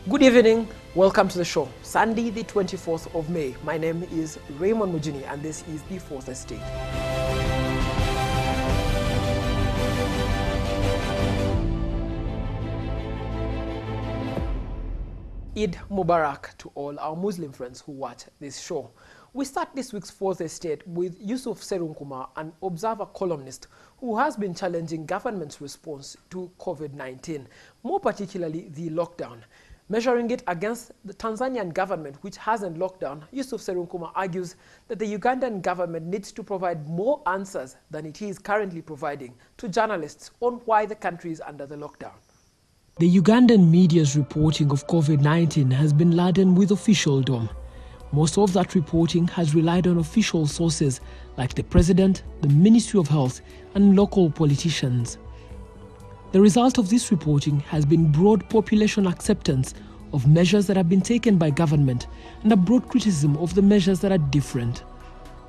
Good evening, welcome to the show. Sunday the 24th of May. My name is Raymond Mujini and this is the Fourth Estate. Eid Mubarak to all our Muslim friends who watch this show. We start this week's Fourth Estate with Yusuf Serunkuma, an Observer columnist who has been challenging government's response to COVID-19, more particularly the lockdown. Measuring it against the Tanzanian government, which hasn't locked down, Yusuf Serunkuma argues that the Ugandan government needs to provide more answers than it is currently providing to journalists on why the country is under the lockdown. The Ugandan media's reporting of COVID-19 has been laden with officialdom. Most of that reporting has relied on official sources like the President, the Ministry of Health, and local politicians. The result of this reporting has been broad population acceptance of measures that have been taken by government and a broad criticism of the measures that are different.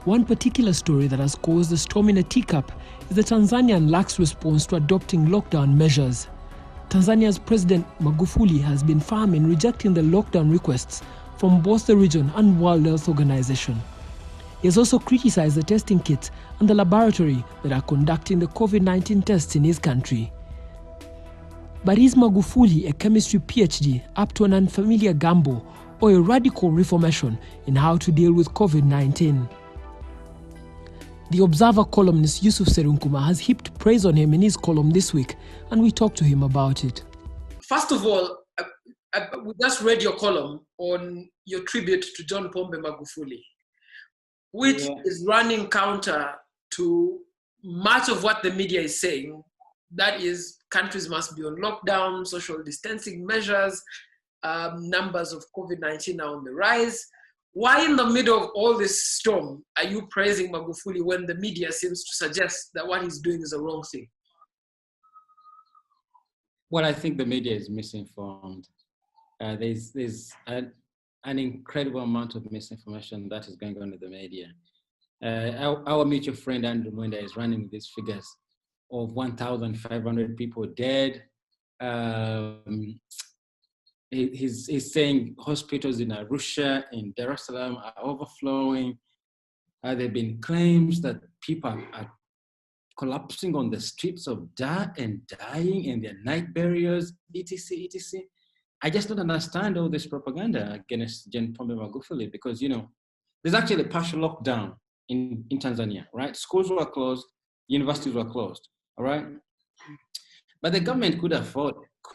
One particular story that has caused a storm in a teacup is the Tanzanian lax response to adopting lockdown measures. Tanzania's President Magufuli has been firm in rejecting the lockdown requests from both the region and World Health Organization. He has also criticized the testing kits and the laboratory that are conducting the COVID-19 tests in his country. But is Magufuli a chemistry PhD up to an unfamiliar gamble or a radical reformation in how to deal with COVID-19? The Observer columnist Yusuf Serunkuma has heaped praise on him in his column this week, and we talked to him about it. First of all, we just read your column on your tribute to John Pombe Magufuli, which is running counter to much of what the media is saying. That is, countries must be on lockdown, social distancing measures, numbers of COVID-19 are on the rise. Why in the middle of all this storm are you praising Magufuli when the media seems to suggest that what he's doing is the wrong thing? Well, I think the media is misinformed. There's an incredible amount of misinformation that is going on in the media. Our mutual friend Andrew Mwenda is running these figures of 1,500 people dead. He's saying hospitals in Arusha and Dar es Salaam are overflowing. There have been claims that people are collapsing on the streets of Dar and dying in their night barriers, etc., etc. I just don't understand all this propaganda against John Pombe Magufuli because, you know, there's actually a partial lockdown in Tanzania, right? Schools were closed, universities were closed. All right, but the government could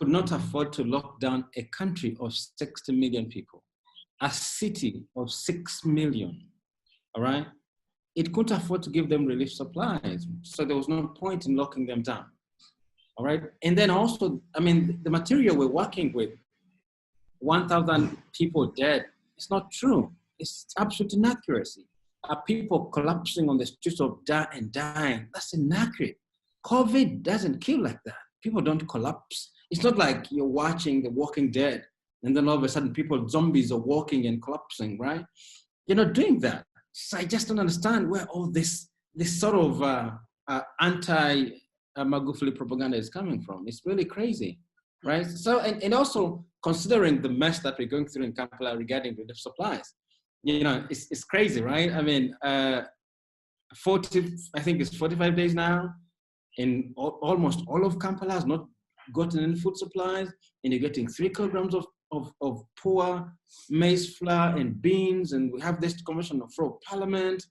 not afford to lock down a country of 60 million people, a city of 6 million. All right, it couldn't afford to give them relief supplies, so there was no point in locking them down. All right, and then also, I mean, the material we're working with, 1,000 people dead, it's not true. It's absolute inaccuracy. Are people collapsing on the streets of Dar and dying? That's inaccurate. COVID doesn't kill like that. People don't collapse. It's not like you're watching The Walking Dead and then all of a sudden zombies are walking and collapsing, right? You're not doing that. So I just don't understand where all this sort of anti-Magufuli propaganda is coming from. It's really crazy, right? So, and also considering the mess that we're going through in Kampala regarding relief supplies, you know, it's crazy, right? I mean, I think it's 45 days now. And almost all of Kampala has not gotten any food supplies, and you're getting 3 kilograms of poor maize flour and beans, and we have this convention for parliament.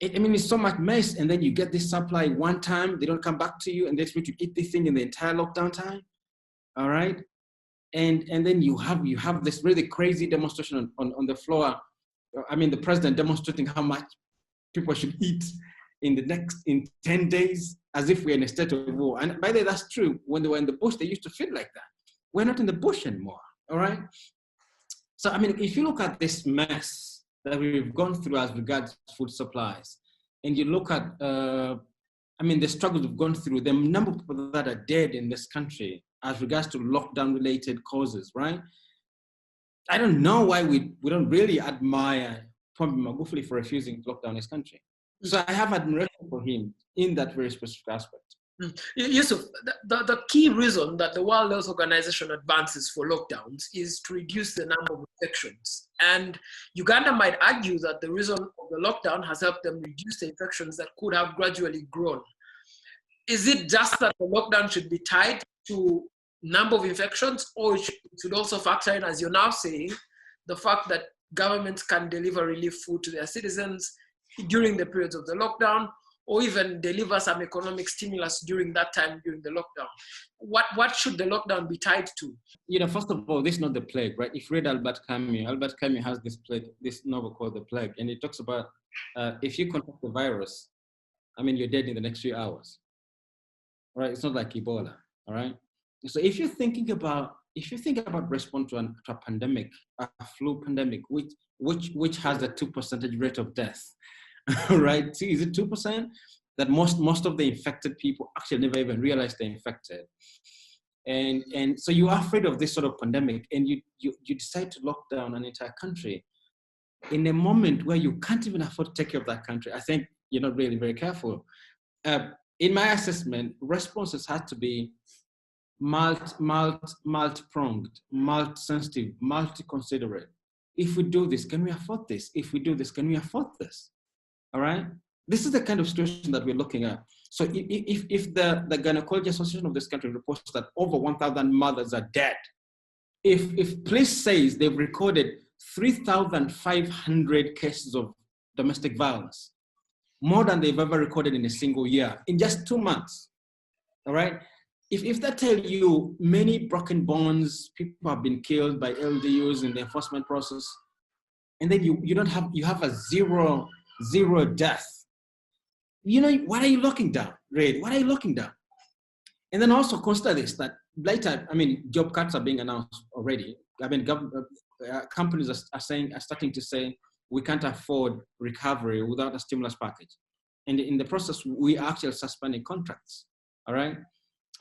I mean, it's so much mess, and then you get this supply one time, they don't come back to you, and they expect you to eat this thing in the entire lockdown time, all right? And then you have this really crazy demonstration on the floor. I mean, the president demonstrating how much people should eat in 10 days, as if we're in a state of war. And by the way, that's true. When they were in the bush, they used to feel like that. We're not in the bush anymore, all right? So, I mean, if you look at this mess that we've gone through as regards food supplies, and you look at, I mean, the struggles we've gone through, the number of people that are dead in this country as regards to lockdown-related causes, right? I don't know why we don't really admire Pombe Magufuli for refusing to lock down his country. So I have admiration for him in that very specific aspect. Yusuf, the key reason that the World Health Organization advances for lockdowns is to reduce the number of infections. And Uganda might argue that the reason of the lockdown has helped them reduce the infections that could have gradually grown. Is it just that the lockdown should be tied to number of infections, or it should also factor in, as you're now saying, the fact that governments can deliver relief food to their citizens during the periods of the lockdown, or even deliver some economic stimulus during that time, during the lockdown? What should the lockdown be tied to? First of all, this is not the plague, right? If you read Albert Camus has this novel called The Plague, and it talks about if you contract the virus, you're dead in the next few hours, right? It's not like Ebola, all right? So if you think about response to a pandemic, a flu pandemic, which has a 2% rate of death, right? See, is it 2%? That most of the infected people actually never even realize they're infected. And so you are afraid of this sort of pandemic, and you decide to lock down an entire country in a moment where you can't even afford to take care of that country. I think you're not really very careful. In my assessment, responses had to be multi-pronged, multi-sensitive, multi-considerate. If we do this, can we afford this? If we do this, can we afford this? All right? This is the kind of situation that we're looking at. So if the Gynecology Association of this country reports that over 1,000 mothers are dead, if police says they've recorded 3,500 cases of domestic violence, more than they've ever recorded in a single year, in just 2 months, all right? If they tell you many broken bones, people have been killed by LDUs in the enforcement process, and then you have a zero death, what are you locking down, Red? What are you locking down? And then also consider this, that later, job cuts are being announced already. Companies are starting to say, we can't afford recovery without a stimulus package. And in the process, we are actually suspending contracts, all right?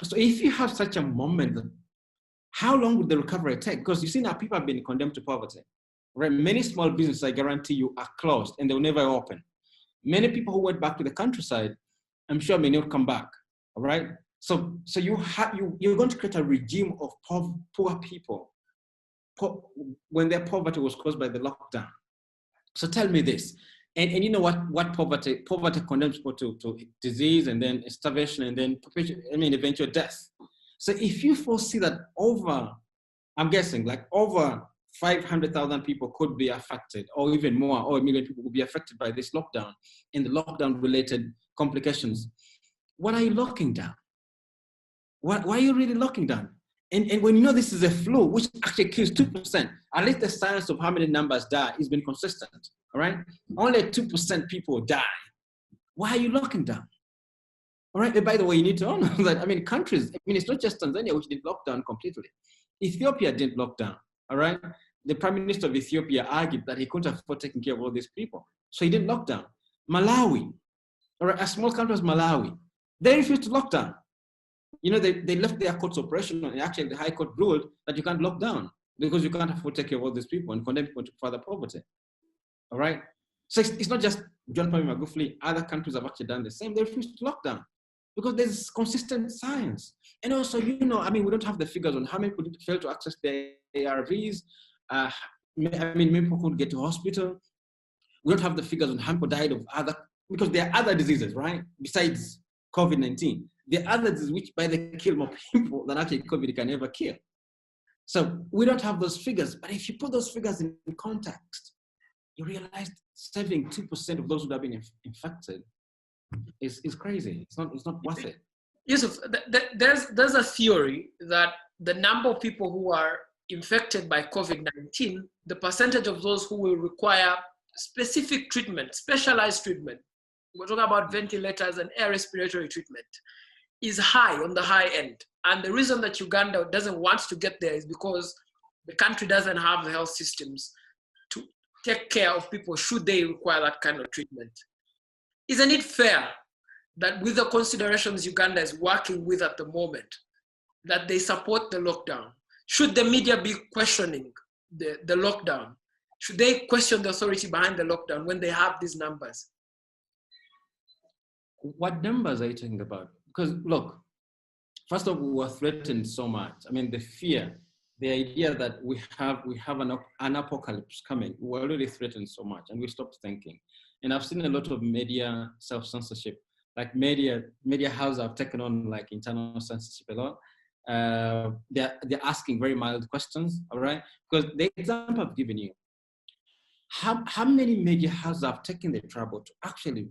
So if you have such a moment, how long would the recovery take? Because you see now people have been condemned to poverty, right? Many small businesses, I guarantee you, are closed and they'll never open. Many people who went back to the countryside, I'm sure may not come back, all right? So you're going to create a regime of poor people when their poverty was caused by the lockdown. So tell me this, and you know what poverty condemns people to disease, and then starvation, and then eventual death. So if you foresee that I'm guessing like over 500,000 people could be affected, or even more, or 1 million people will be affected by this lockdown and the lockdown related complications, what are you locking down? Why are you really locking down? And when you know this is a flu, which actually kills 2%, at least the science of how many numbers die has been consistent, all right? Only 2% people die. Why are you locking down? All right, and by the way, you need to honor that, countries, it's not just Tanzania which did lock down completely. Ethiopia didn't lock down, all right? The Prime Minister of Ethiopia argued that he couldn't afford taking care of all these people, so he didn't lock down. Malawi, all right, a small country as Malawi, they refused to lock down. They left their courts operational, and actually the High Court ruled that you can't lock down because you can't afford to take care of all these people and condemn people to further poverty. All right? So it's not just John Pombe Magufuli. Other countries have actually done the same. They refuse to lock down because there's consistent science. And also, we don't have the figures on how many people fail to access their ARVs. Many people couldn't get to hospital. We don't have the figures on how many people died of because there are other diseases, right? Besides COVID-19. There are other diseases which they kill more people than actually COVID can ever kill. So we don't have those figures, but if you put those figures in context, you realize saving 2% of those who have been infected is crazy. It's not worth it. Yusuf, there's a theory that the number of people who are infected by COVID-19, the percentage of those who will require specific treatment, specialized treatment, we're talking about ventilators and air respiratory treatment, is high, on the high end. And the reason that Uganda doesn't want to get there is because the country doesn't have the health systems to take care of people should they require that kind of treatment. Isn't it fair that with the considerations Uganda is working with at the moment, that they support the lockdown? Should the media be questioning the lockdown? Should they question the authority behind the lockdown when they have these numbers? What numbers are you talking about? because look, first of all, we were threatened so much. I mean, the fear, the idea that we have an apocalypse coming, we were already threatened so much, and we stopped thinking. And I've seen a lot of media self-censorship, like media houses have taken on like internal censorship a lot. They're asking very mild questions, all right? Because the example I've given you, how many media houses have taken the trouble to actually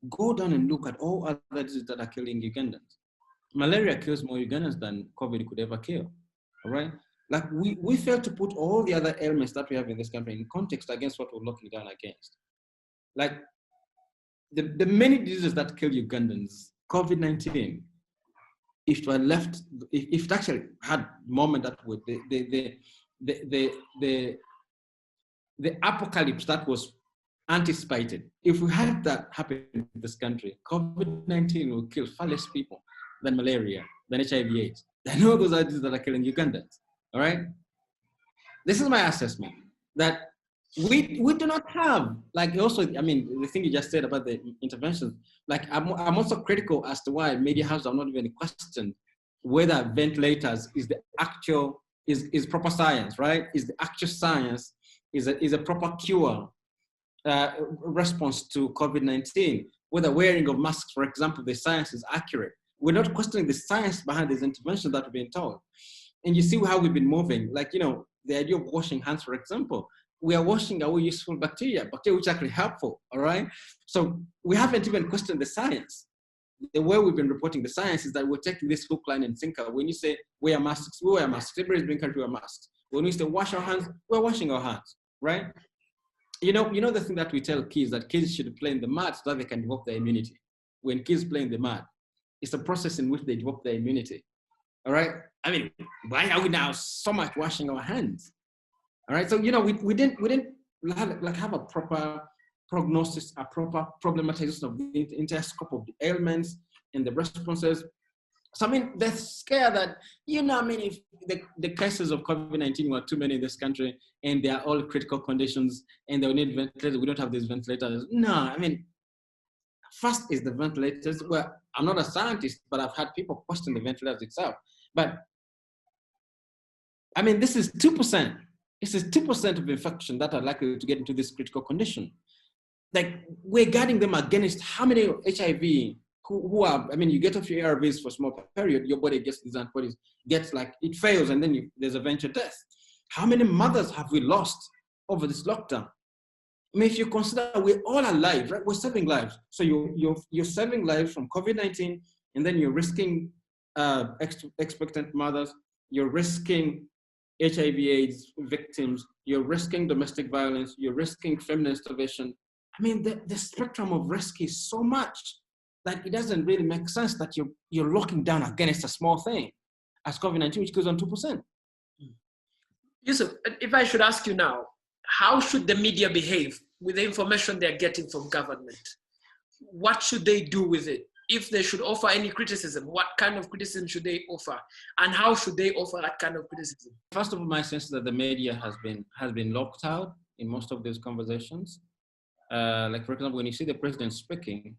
go down and look at all other diseases that are killing Ugandans? Malaria kills more Ugandans than COVID could ever kill, all right? Like we failed to put all the other ailments that we have in this country in context against what we're looking down against. Like the many diseases that kill Ugandans, COVID-19, if it were left, if it actually had moment that would, the apocalypse that was anticipated, if we had that happen in this country, COVID-19 will kill far less people than malaria, than HIV/AIDS. I know those are diseases that are killing Ugandans, all right? This is my assessment, that we do not have, like also, I mean, the thing you just said about the interventions, like I'm also critical as to why media houses are not even questioned whether ventilators is the actual, is proper science, right? Is the actual science, is a proper cure response to COVID-19, whether wearing of masks, for example, the science is accurate. We're not questioning the science behind these interventions that we've been told. And you see how we've been moving, like, you know, the idea of washing hands, for example, we are washing away useful bacteria which are actually helpful, all right? So we haven't even questioned the science. The way we've been reporting the science is that we're taking this hook, line, and sinker. When you say wear masks, we wear masks. Everybody's being carried to wear masks. When we say wash our hands, we're washing our hands, right? You know the thing that we tell kids, that kids should play in the mud so that they can develop their immunity. When kids play in the mud, it's a process in which they develop their immunity, all right? I mean, why are we now so much washing our hands? All right, so you know we didn't have a proper prognosis, a proper problematization of the entire scope of the ailments and the responses. So I mean, they're scared that, you know, I mean, if the cases of COVID-19 were too many in this country and they are all critical conditions and they'll need ventilators, we don't have these ventilators. No, I mean, first is the ventilators. Well, I'm not a scientist, but I've had people question the ventilators itself. But I mean, this is 2%. This is 2% of infection that are likely to get into this critical condition. Like, we're guarding them against how many HIV who are, I mean, you get off your ARVs for a small period, your body gets these antibodies, gets like, it fails, and then there's eventual death. How many mothers have we lost over this lockdown? I mean, if you consider we're all alive, right? We're saving lives. So you're saving lives from COVID-19, and then you're risking expectant mothers, you're risking HIV/AIDS victims, you're risking domestic violence, you're risking feminine starvation. I mean, the spectrum of risk is so much that it doesn't really make sense that you're locking down against a small thing as COVID-19, which goes on 2%. Yusuf, if I should ask you now, how should the media behave with the information they're getting from government? What should they do with it? If they should offer any criticism, what kind of criticism should they offer? And how should they offer that kind of criticism? First of all, my sense is that the media has been locked out in most of these conversations. Like, for example, when you see the president speaking,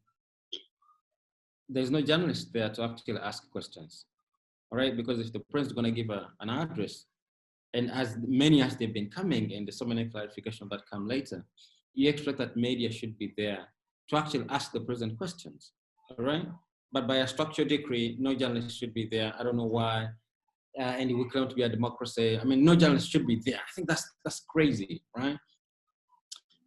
there's no journalist there to actually ask questions, all right? Because if the president's going to give an address, and as many as they've been coming, and there's so many clarifications that come later, you expect that media should be there to actually ask the president questions, all right? But by a structured decree, no journalist should be there. I don't know why. And we claim to be a democracy. I mean, no journalist should be there. I think that's crazy, right?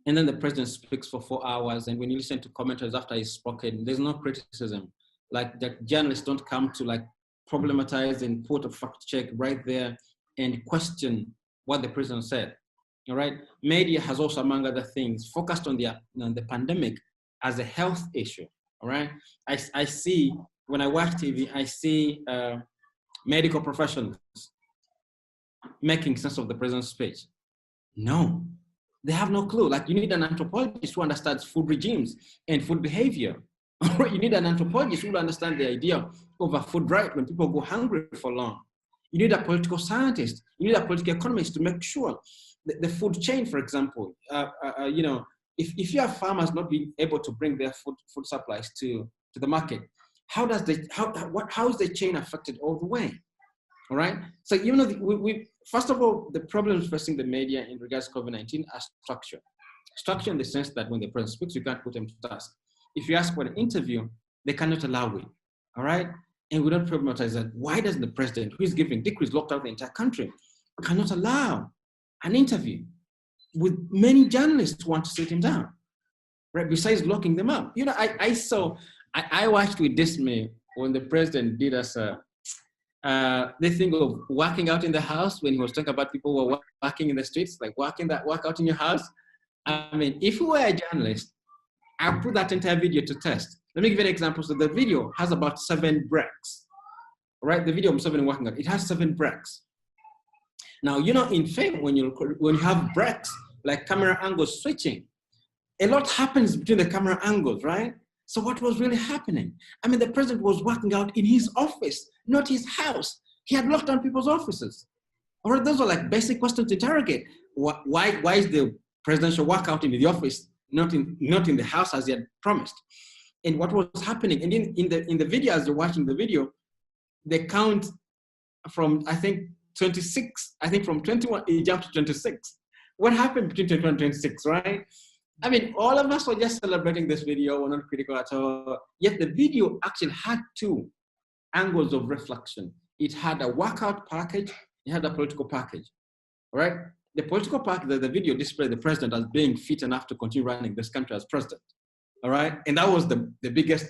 And then the president speaks for 4 hours, and when you listen to commenters after he's spoken, there's no criticism. Like, the journalists don't come to like problematize and put a fact check right there and question what the president said. All right. Media has also, among other things, focused on the pandemic as a health issue. All right. I see, when I watch TV, I see medical professionals making sense of the president's speech. No, they have no clue. Like, you need an anthropologist who understands food regimes and food behavior. You need an anthropologist who will understand the idea of a food right when people go hungry for long. You need a political scientist. You need a political economist to make sure the food chain, for example, you know, if you have farmers not being able to bring their food supplies to the market, how is the chain affected all the way? All right. So, first of all, the problems facing the media in regards to COVID-19 are structure. Structure in the sense that when the president speaks, you can't put him to task. If you ask for an interview, they cannot allow it. All right. And we don't problematize that. Why doesn't the president, who is giving decrees, locked out the entire country, cannot allow an interview with many journalists who want to sit him down, right? Besides locking them up. I watched with dismay when the president did us they think of working out in the house when he was talking about people who were working in the streets, like work out in your house. I mean, if you were a journalist, I'll put that entire video to test. Let me give you an example. So the video has about 7 breaks, right? The video of Museveni working out, it has 7 breaks. Now, in film, when you have breaks, like camera angles switching, a lot happens between the camera angles, right? So what was really happening? I mean, the president was working out in his office, not his house. He had locked down people's offices. All right, those are like basic questions to interrogate. Why is the presidential workout in the office, not in the house as he had promised? And what was happening? And in the video, as you're watching the video, they count from, I think, 26. I think from 21, it jumped to 26. What happened between 21 and 26, right? I mean, all of us were just celebrating this video. We're not critical at all. Yet the video actually had 2 angles of reflection. It had a workout package. It had a political package. All right. The political package, the video displayed the president as being fit enough to continue running this country as president. All right. And that was the biggest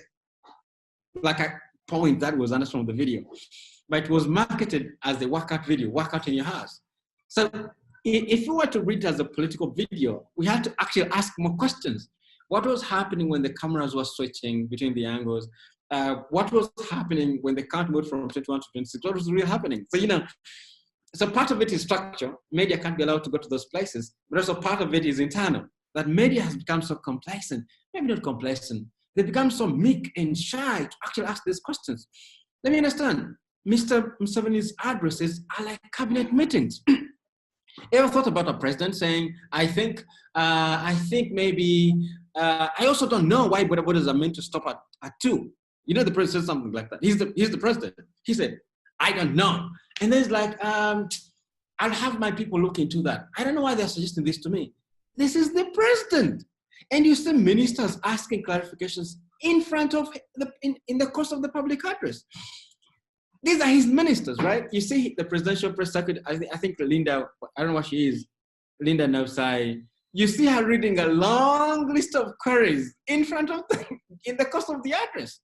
point that was understood from the video. But it was marketed as the workout video, workout in your house. So if we were to read it as a political video, we had to actually ask more questions. What was happening when the cameras were switching between the angles? What was happening when the count moved from 21 to 26? What was really happening? So part of it is structure. Media can't be allowed to go to those places, but also part of it is internal. That media has become so complacent, maybe not complacent. They've become so meek and shy to actually ask these questions. Let me understand. Mr. Museveni's addresses are like cabinet meetings. Ever thought about a president saying, I think maybe, I also don't know why border borders are meant to stop at 2. The president said something like that. He's the president. He said, I don't know. And then it's like, I'll have my people look into that. I don't know why they're suggesting this to me. This is the president. And you see ministers asking clarifications in front of, in the course of the public address. These are his ministers, right? You see the presidential press secretary, I think Linda, I don't know what she is, Linda Nausai. You see her reading a long list of queries in front of them, in the course of the address.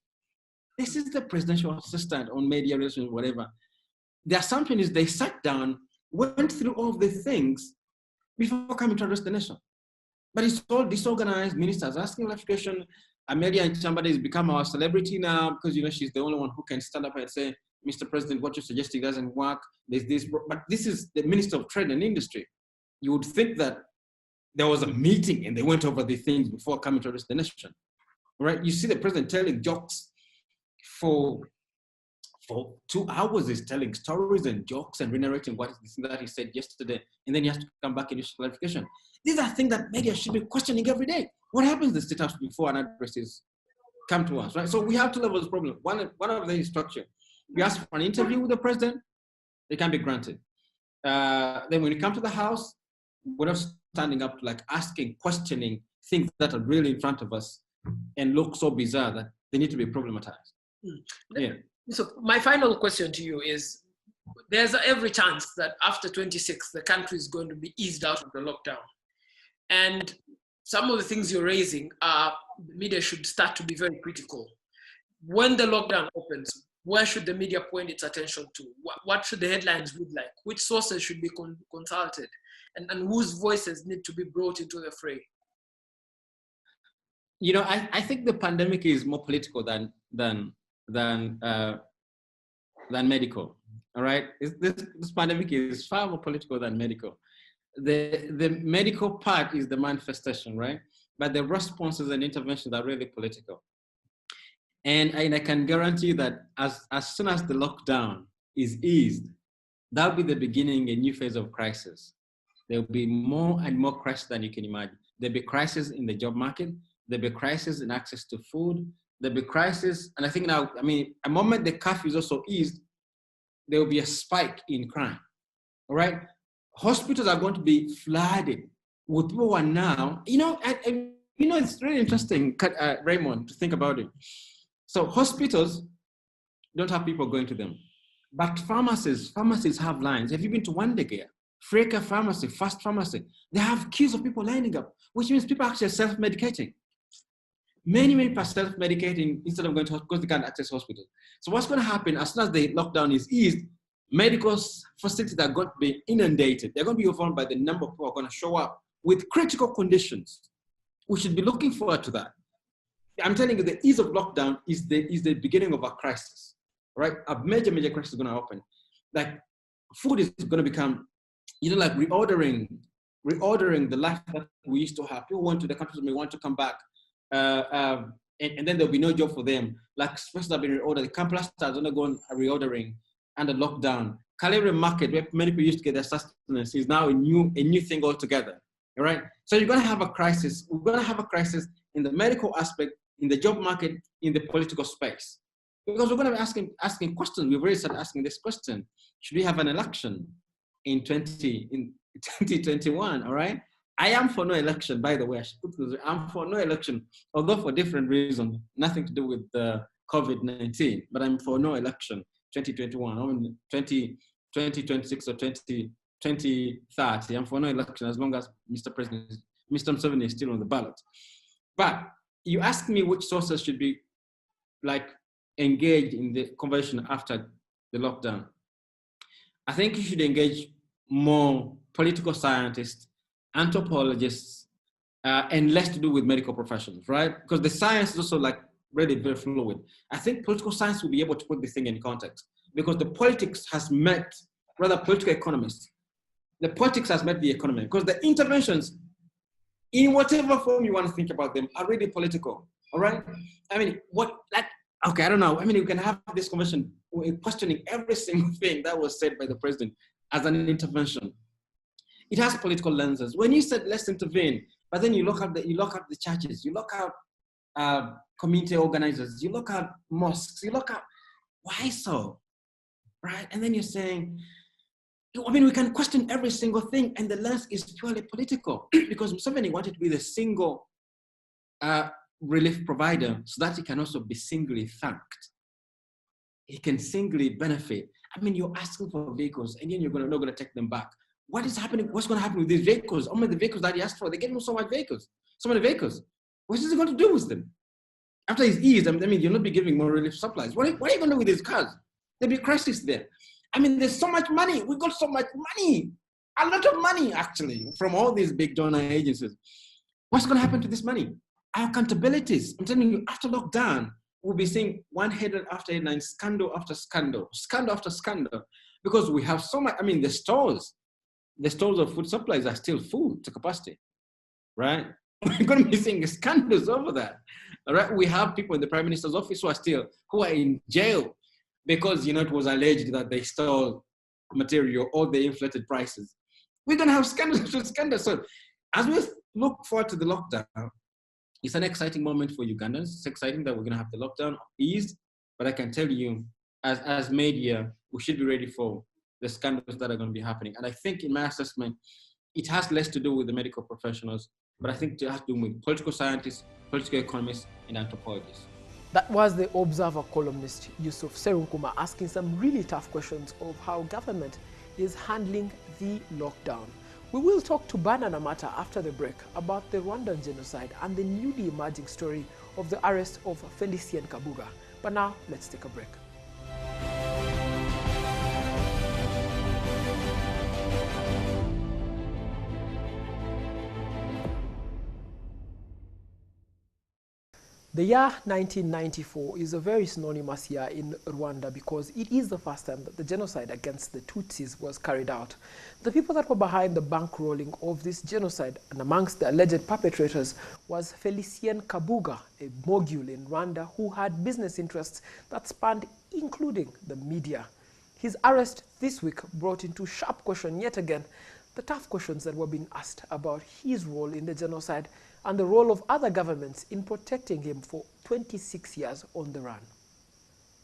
This is the presidential assistant on media relations, whatever. The assumption is they sat down, went through all of the things before coming to address the nation. But it's all disorganized, ministers asking clarification. Amelia and somebody has become our celebrity now because, she's the only one who can stand up and say, Mr. President, what you're suggesting doesn't work. There's this, but this is the Minister of Trade and Industry. You would think that there was a meeting and they went over the things before coming to address the nation, right? You see the president telling jokes for 2 hours. He's telling stories and jokes and reiterating what that he said yesterday, and then he has to come back and issue clarification. These are things that media should be questioning every day. What happens in the State House before an address is come to us, right? So we have 2 levels of problem. One of them is structure. We ask for an interview with the president, it can be granted. Then when you come to the House, we're not standing up like asking, questioning things that are really in front of us and look so bizarre that they need to be problematized. Yeah. So my final question to you is, there's every chance that after 26, the country is going to be eased out of the lockdown. And some of the things you're raising are, the media should start to be very critical. When the lockdown opens, where should the media point its attention to? What should the headlines read like? Which sources should be consulted? And whose voices need to be brought into the fray? I think the pandemic is more political than medical. All right, this pandemic is far more political than medical. The medical part is the manifestation, right? But the responses and interventions are really political. And I can guarantee that as soon as the lockdown is eased, that'll be the beginning of a new phase of crisis. There'll be more and more crisis than you can imagine. There'll be crisis in the job market. There'll be crisis in access to food. there'll be crisis. And I think now, I mean, a moment the curfew is also eased, there will be a spike in crime, all right? Hospitals are going to be flooded with people who are now, and it's really interesting, Raymond, to think about it. So hospitals don't have people going to them, but pharmacies have lines. Have you been to Wandegea, Freka Pharmacy, Fast Pharmacy? They have queues of people lining up, which means people are actually self-medicating. Many people are self-medicating instead of going to hospital because they can't access hospitals. So what's going to happen as soon as the lockdown is eased, medical facilities are going to be inundated. They're going to be overwhelmed by the number of people who are going to show up with critical conditions. We should be looking forward to that. I'm telling you, the ease of lockdown is the beginning of a crisis, right? A major crisis is going to happen. Like food is going to become, like reordering the life that we used to have. People went to the countries may want to come back. And then there'll be no job for them. Like spaces have been reordered. The Kampala stars are going reordering under lockdown. Kalere market, where many people used to get their sustenance, is now a new thing altogether. All right. So you're going to have a crisis. We're going to have a crisis in the medical aspect, in the job market, in the political space, because we're going to be asking questions. We've already started asking this question: should we have an election in 2021? All right. I am for no election, by the way. I should put this. I'm for no election, although for different reasons, nothing to do with COVID-19. But I'm for no election 2021, or 2026 or 2030. I'm for no election as long as Mr. Museveni is still on the ballot. But you ask me which sources should be engaged in the conversation after the lockdown. I think you should engage more political scientists, anthropologists, and less to do with medical professionals, right? Because the science is also really very fluid. I think political science will be able to put this thing in context, because the politics has met, rather political economists, the politics has met the economy, because the interventions, in whatever form you want to think about them, are really political, all right? I mean, okay, I don't know. I mean, you can have this conversation questioning every single thing that was said by the president as an intervention. It has political lenses. When you said let's intervene, but then you look at the churches, you look at community organizers, you look at mosques, you look at why so, right? And then you're saying, I mean, we can question every single thing, and the lens is purely political because Museveni wanted to be the single relief provider so that he can also be singly thanked. He can singly benefit. I mean, you're asking for vehicles, and then you're not going to take them back. What is happening? What's going to happen with these vehicles? Only the vehicles that he asked for, they gave him so many vehicles. What is he going to do with them? After he's eased, I mean, you'll not be giving more relief supplies. What are you going to do with these cars? There'll be a crisis there. I mean, there's so much money. We got so much money. A lot of money, actually, from all these big donor agencies. What's going to happen to this money? Our accountabilities. I'm telling you, after lockdown, we'll be seeing one headline after headline, scandal after scandal, scandal after scandal, because we have so much. I mean, the stores of food supplies are still full to capacity, right? We're going to be seeing scandals over that. All right, we have people in the Prime Minister's office who are in jail because it was alleged that they stole material or they inflated prices. We're going to have scandals. So as we look forward to the lockdown, it's an exciting moment for Ugandans. It's exciting that we're going to have the lockdown eased, but I can tell you, as media, we should be ready for the scandals that are going to be happening. And I think in my assessment, it has less to do with the medical professionals, but I think it has to do with political scientists, political economists, and anthropologists. That was the Observer columnist Yusuf Serunkuma asking some really tough questions of how government is handling the lockdown. We will talk to Banana Mata after the break about the Rwandan genocide and the newly emerging story of the arrest of Felicien Kabuga. But now, let's take a break. The year 1994 is a very synonymous year in Rwanda because it is the first time that the genocide against the Tutsis was carried out. The people that were behind the bankrolling of this genocide and amongst the alleged perpetrators was Felicien Kabuga, a mogul in Rwanda who had business interests that spanned including the media. His arrest this week brought into sharp question yet again the tough questions that were being asked about his role in the genocide and the role of other governments in protecting him for 26 years on the run.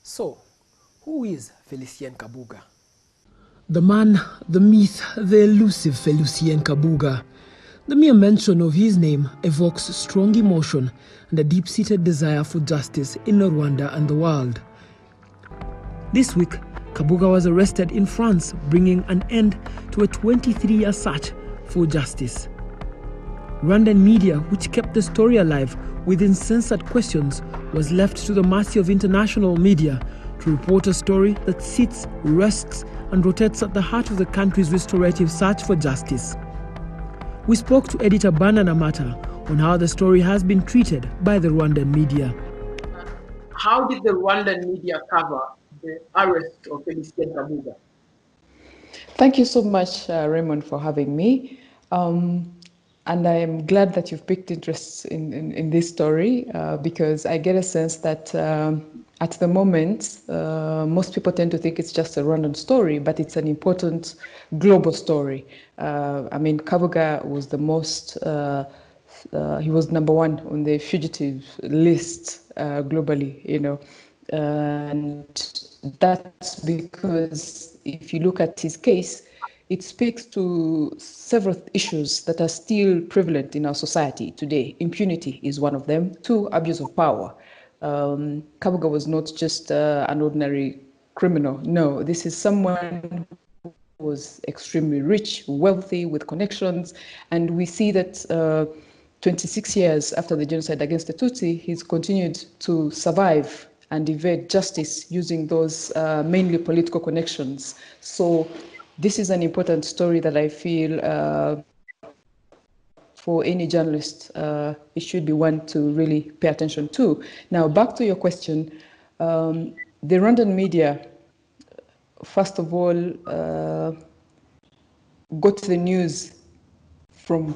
So, who is Felicien Kabuga? The man, the myth, the elusive Felicien Kabuga. The mere mention of his name evokes strong emotion and a deep-seated desire for justice in Rwanda and the world. This week, Kabuga was arrested in France, bringing an end to a 23-year search for justice. Rwandan media, which kept the story alive with uncensored questions, was left to the mercy of international media to report a story that sits, rests, and rotates at the heart of the country's restorative search for justice. We spoke to editor Banana Mata on how the story has been treated by the Rwandan media. How did the Rwandan media cover the arrest of Felicien Kabuga? Thank you so much, Raymond, for having me. And I am glad that you've picked interest in this story because I get a sense that at the moment, most people tend to think it's just a Rwandan story, but it's an important global story. I mean, Kabuga was the most, he was number one on the fugitive list globally, you know. And that's because if you look at his case, it speaks to several issues that are still prevalent in our society today. Impunity is one of them. Two, abuse of power. Kabuga was not just an ordinary criminal. No, this is someone who was extremely rich, wealthy, with connections. And we see that 26 years after the genocide against the Tutsi, he's continued to survive and evade justice using those mainly political connections. So this is an important story that I feel for any journalist, it should be one to really pay attention to. Now, back to your question, the Rwandan media, first of all, got the news from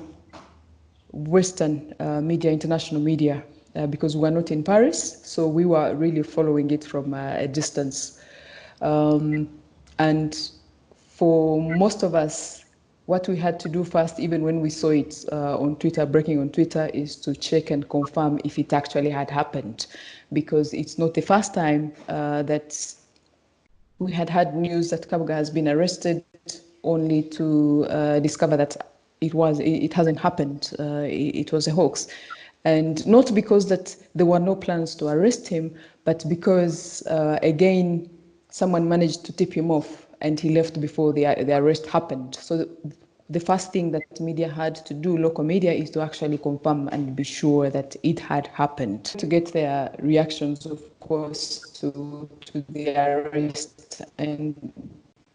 Western media, international media, because we were not in Paris, so we were really following it from a distance. And for most of us, what we had to do first, even when we saw it on Twitter, breaking on Twitter, is to check and confirm if it actually had happened, because it's not the first time that we had news that Kabuga has been arrested, only to discover that it hasn't happened. It was a hoax. And not because that there were no plans to arrest him, but because, again, someone managed to tip him off and he left before the arrest happened. So the first thing that media had to do, local media, is to actually confirm and be sure that it had happened. To get their reactions, of course, to the arrest. And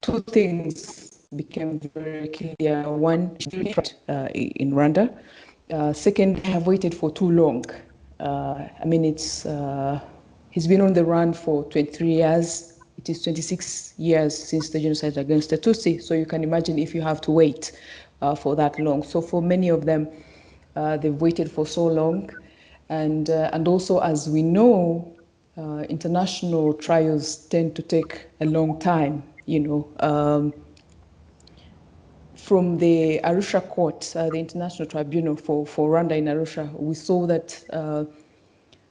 two things became very clear. One, in Rwanda. Second, they have waited for too long. I mean, he's been on the run for 23 years. It is 26 years since the genocide against the Tutsi, so you can imagine if you have to wait for that long. So for many of them, they've waited for so long. And also, as we know, international trials tend to take a long time, you know. From the Arusha court, the International Tribunal for Rwanda in Arusha, we saw that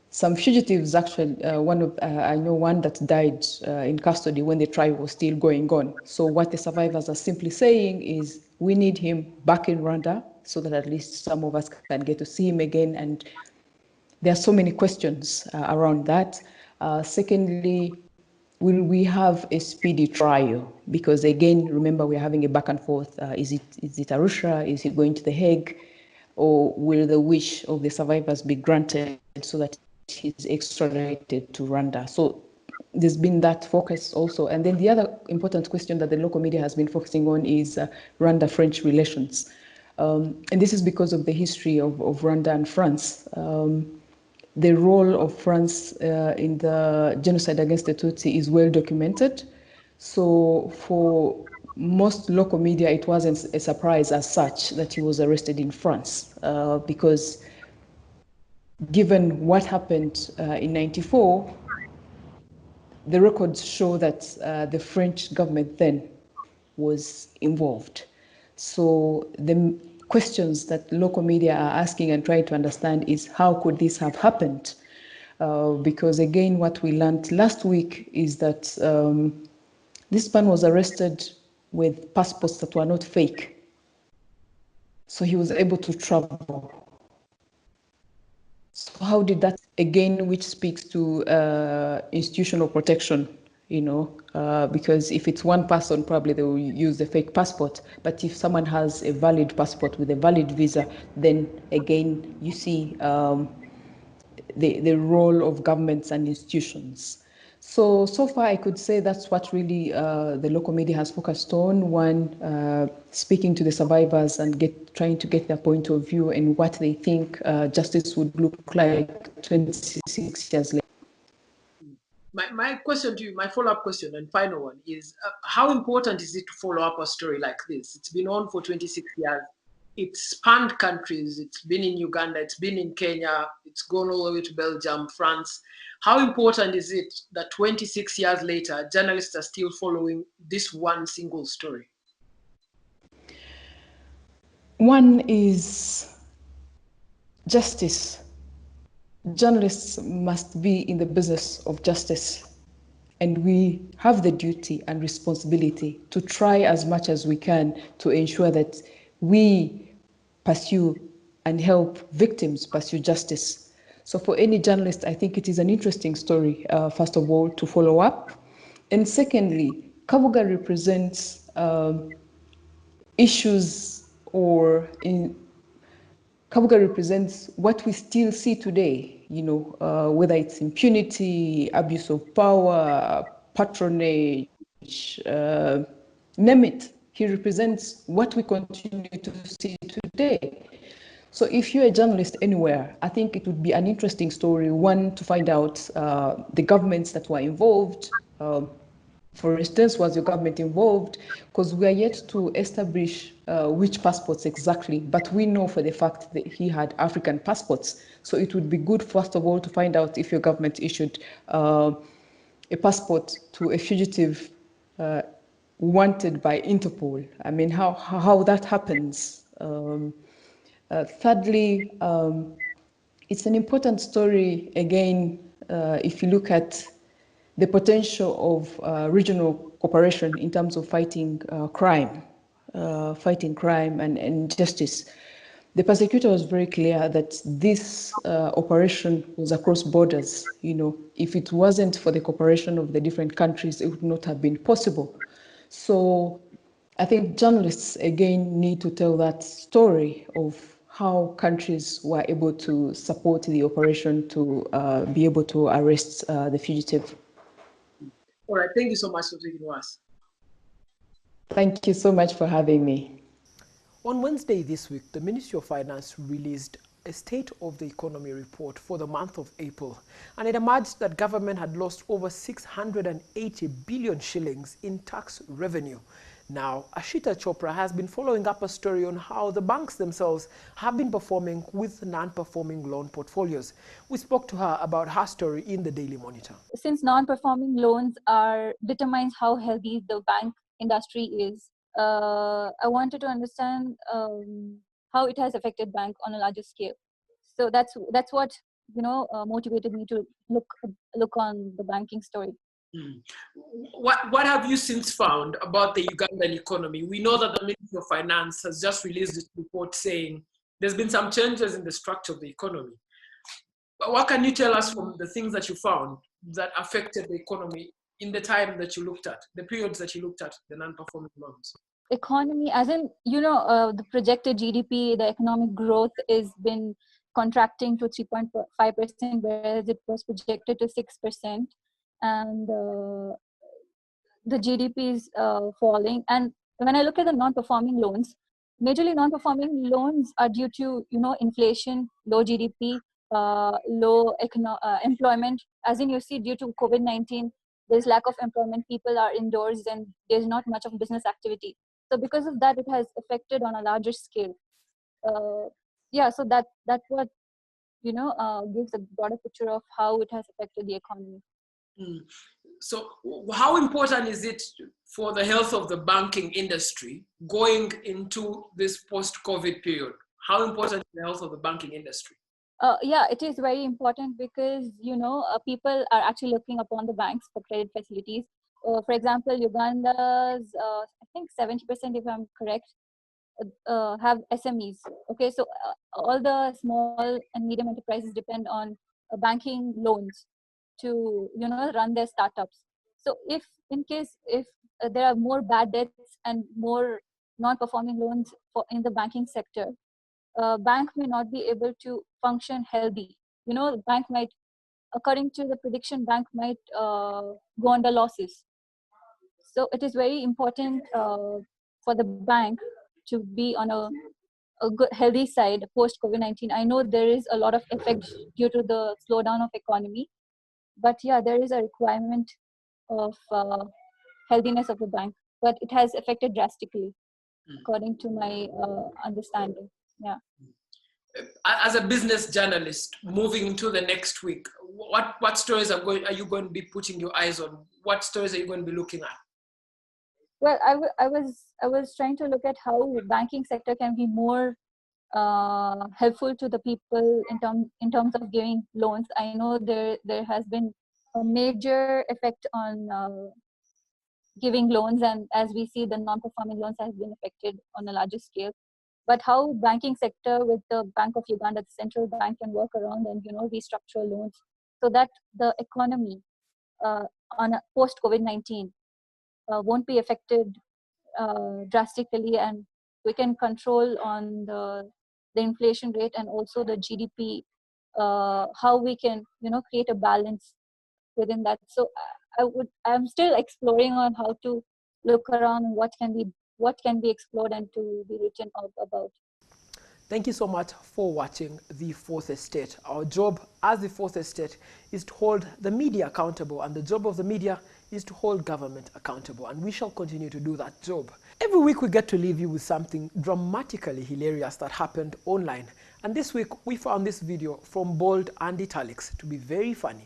some fugitives actually, I know one that died in custody when the trial was still going on. So what the survivors are simply saying is, we need him back in Rwanda so that at least some of us can get to see him again. And there are so many questions around that. Secondly, will we have a speedy trial? Because again, remember, we're having a back and forth. Is it Arusha? Is he going to The Hague? Or will the wish of the survivors be granted so that he's extradited to Rwanda? So there's been that focus also. And then the other important question that the local media has been focusing on is Rwanda-French relations. And this is because of the history of Rwanda and France. The role of France in the genocide against the Tutsi is well documented. So for most local media, it wasn't a surprise as such that he was arrested in France, because given what happened in '94, the records show that the French government then was involved. So the questions that local media are asking and trying to understand is how could this have happened? Because again, what we learned last week is that this man was arrested with passports that were not fake. So he was able to travel. So how did that, again, which speaks to institutional protection, because if it's one person, probably they will use the fake passport. But if someone has a valid passport with a valid visa, then again, you see the role of governments and institutions. So far, I could say that's what really the local media has focused on. One, speaking to the survivors and trying to get their point of view and what they think justice would look like 26 years later. My question to you, my follow-up question and final one is, how important is it to follow up a story like this? It's been on for 26 years. It's spanned countries. It's been in Uganda. It's been in Kenya. It's gone all the way to Belgium, France. How important is it that 26 years later, journalists are still following this one single story? One is justice. Journalists must be in the business of justice. And we have the duty and responsibility to try as much as we can to ensure that we pursue and help victims pursue justice. So for any journalist, I think it is an interesting story, first of all, to follow up. And secondly, Kabuga represents issues Kabuga represents what we still see today, whether it's impunity, abuse of power, patronage, name it. He represents what we continue to see today. So if you're a journalist anywhere, I think it would be an interesting story, one, to find out the governments that were involved. For instance, was your government involved? Because we are yet to establish which passports exactly, but we know for the fact that he had African passports. So it would be good, first of all, to find out if your government issued a passport to a fugitive wanted by Interpol. I mean, how that happens. Thirdly, it's an important story, again, if you look at the potential of regional cooperation in terms of fighting crime and injustice. The prosecutor was very clear that this operation was across borders. If it wasn't for the cooperation of the different countries, it would not have been possible. So I think journalists, again, need to tell that story of how countries were able to support the operation to be able to arrest the fugitive. All right, thank you so much for taking us. Thank you so much for having me. On Wednesday this week, the Ministry of Finance released a State of the Economy report for the month of April, and it emerged that government had lost over 680 billion shillings in tax revenue. Now, Ashita Chopra has been following up a story on how the banks themselves have been performing with non-performing loan portfolios. We spoke to her about her story in the Daily Monitor. Since non-performing loans determines how healthy the bank industry is, I wanted to understand how it has affected bank on a larger scale. So that's what motivated me to look on the banking story. What have you since found about the Ugandan economy? We know that the Ministry of Finance has just released this report saying there's been some changes in the structure of the economy. But what can you tell us from the things that you found that affected the economy in the time that you looked at, the periods that you looked at, the non-performing loans? Economy, as in, the projected GDP, the economic growth has been contracting to 3.5%, whereas it was projected to 6%. And the GDP is falling. And when I look at the non-performing loans, majorly non-performing loans are due to, inflation, low GDP, low employment. As in, you see, due to COVID-19, there's lack of employment. People are indoors and there's not much of business activity. So because of that, it has affected on a larger scale. So that's what, gives a broader picture of how it has affected the economy. So how important is it for the health of the banking industry going into this post-COVID period? How important is the health of the banking industry? Yeah, it is very important because, people are actually looking upon the banks for credit facilities. For example, Uganda's, I think 70%, if I'm correct, have SMEs. Okay, so all the small and medium enterprises depend on banking loans to run their startups. So if there are more bad debts and more non-performing loans in the banking sector, bank may not be able to function healthy. The bank might, according to the prediction, bank might go under losses. So it is very important for the bank to be on a good, healthy side post COVID-19. I know there is a lot of effect due to the slowdown of economy, but yeah, there is a requirement of healthiness of the bank, but it has affected drastically, according to my understanding. Yeah. As a business journalist, moving into the next week, what stories are you going to be putting your eyes on? What stories are you going to be looking at? Well, I was trying to look at how the banking sector can be more helpful to the people in terms of giving loans. I know there has been a major effect on giving loans, and as we see, the non-performing loans has been affected on a larger scale. But how banking sector with the Bank of Uganda, the central bank, can work around and restructure loans so that the economy on a post COVID-19 won't be affected drastically, and we can control on the inflation rate and also the GDP. How we can create a balance within that. So I'm still exploring on how to look around what can be explored and to be written about. Thank you so much for watching The Fourth Estate. Our job as The Fourth Estate is to hold the media accountable, and the job of the media is to hold government accountable, and we shall continue to do that job. Every week we get to leave you with something dramatically hilarious that happened online, and this week we found this video from bold and italics to be very funny.